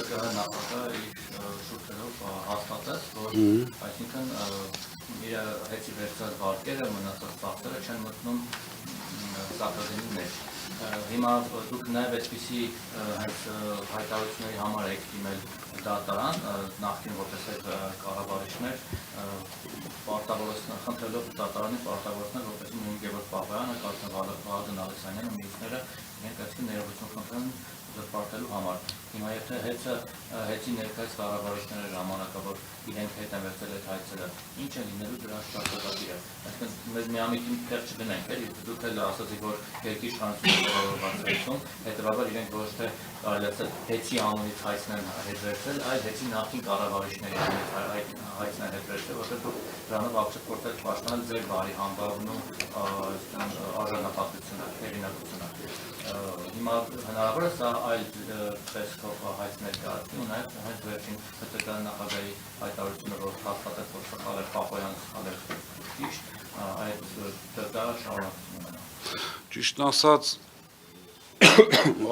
ԿԿՀ նախագահը իր շուրթերով հաստատեց, որ այսինքն իր հետի վերցած վարկերը, մնացած ծախսերը չեն մտնում սակրագնի մեջ։ Հիմա դուք նաև այսպիսի հայտարարությունների համար եք դիմել դատարան, նախկին որպես կառավարիչներ, խնդրելով դատարանի պարտավորեցնել, որպեսզի նույն Գևորգ Բաղարյանը, կարծեմ Վահագն Ալեքսանյանը, մյուսները իրենք այսինքն ներողություն խնդրեն զրպարտելու համար։ Հիմա եթե հետի ներկայիս կառավարիչները ժամանակավոր իրենք հետ են վերցել այդ հայցերը, ինչ է լինելու դրա շրջապատագիրը։ Այսինքն մեզ միամիտին տեղ չգնենք, էլի դուք էլ ասացիք, որ երկրի իշխանությունը ձևավորվածություն, հետևաբար իրենք ոչ թե կարելի ասել հետի անունից հայցն են հետ վերցել, այլ հետի նախկին կառավարիչների հայցն են հետ վերցել, որտեղ դուք դրանով ապշեք փորձել պաշտպանել ձեր բարի համբավն ու արժանապատվությունը, հեղինակությունը։ Հիմա հնարավոր է սա այլ տեսքով հայց ներկայացնի ու նաև հենց վերջին ՀՏԿ նախագահի հայտարարությունը, որ հաստատեց, որ սխալ էր Պապոյանը, սխալ էր ճիշտ, այդ դա շարունակություն ունենա։ Ճիշտն ասած,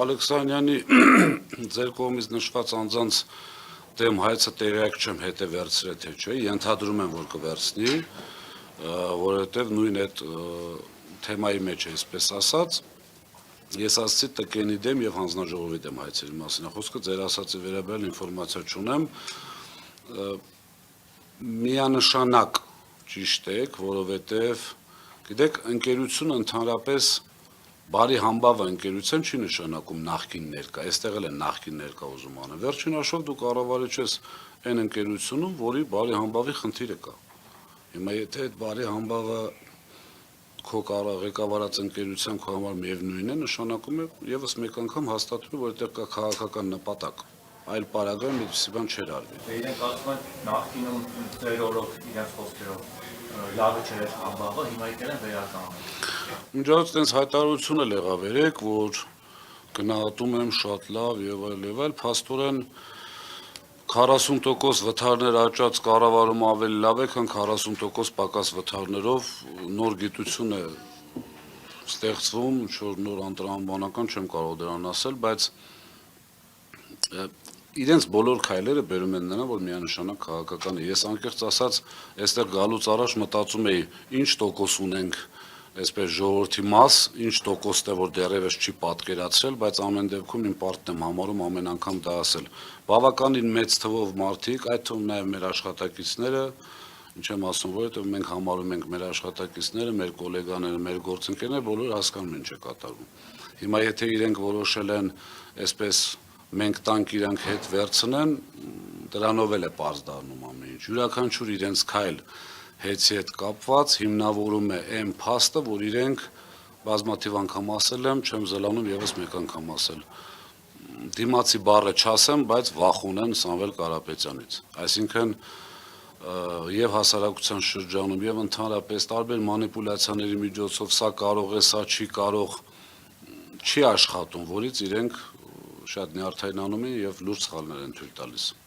Ալեքսանյանի ձեր կողմից նշված անձանց դեմ հայցը տեղյակ չեմ հետ է վերցրել թե չէ, ենթադրում եմ, որ կվերցնի, որովհետև նույն այդ թեմայի մեջ է, այսպես ասած, ես ասացի ՏԿ-ի դեմ եւ հանձնաժողովի դեմ հայցերի մասին, խոսքը ձեր ասածի վերաբերյալ ինֆորմացիա չունեմ, միանշանակ ճիշտ եք, որովհետև գիտեք, ընկերությունը ընդհանրապես բարի համբավը ընկերության չի նշանակում նախկին ներկա, այստեղ էլ է նախկին ներկա ուզում անել։ Վերջին հաշվով դու կառավարիչ ես այն ընկերությունում, որի բարի համբավի խնդիրը կա։ Հիմա եթե այդ բարի համբավը քո ղեկավարած ընկերության քո համար միևնույն է, նշանակում է եւս մեկ անգամ հաստատում է, որ այդտեղ կա քաղաքական նպատակ։ Այլ պարագայում այդպիսի բան չէր արվի։ Իրենք ասում են նախկինում ձեր օրոք իրենց խոսքերով լավը չէր համբավը, հիմա եկել են վերականգնել։ Միջազգային տենց հայտարարություն էլ եղավ երեք, որ գնահատում եմ շատ լավ եւ այլ, փաստորեն 40% վթարներ աճած կառավարումը ավելի լավ է, քան 40% պակաս վթարներով նոր գիտություն է ստեղծվում, ինչ-որ նոր անտրամաբանական չեմ կարող դրան ասել, բայց իրենց բոլոր քայլերը բերում են նրան, որ միանշանակ քաղաքական է։ Ես անկեղծ ասած, այստեղ գալուց առաջ մտածում էի, ինչ տոկոս ունենք այսպես ժողովրդի մաս, ինչ տոկոսն է, որ դեռևս չի պատկերացրել, բայց ամեն դեպքում իմ պարտն եմ համարում ամեն անգամ դա ասել։ Բավականին մեծ թվով մարդիկ, այդ թվում նաև մեր աշխատակիցները, ինչ եմ ասում, որովհետև մենք համարում ենք մեր աշխատակիցները, մեր գոլեգաները, մեր գործընկերները բոլորը հասկանում են ինչ է կատարվում։ Հիմա եթե իրենք որոշել են այսպես մենք տանք իրանք հետ վերցնեն, դրանով էլ է պարզ դառնում ամեն ինչ։ Յուրաքանչյուր իրենց քայլ հետի հետ կապված հիմնավորում է այն փաստը, որ իրենք բազմաթիվ անգամ ասել եմ, չեմ զլանում եւս մեկ անգամ ասել։ Դիմացի բառը չասեմ, բայց վախ ունեն Սամվել Կարապետյանից։ Այսինքն եւ հասարակության շրջանում եւ ընդհանրապես տարբեր մանիպուլյացիաների միջոցով սա կարող է, սա չի կարող, չի աշխատում, որից իրենք շատ նյարդայնանում են եւ լուրջ սխալներ են թույլ տալիս։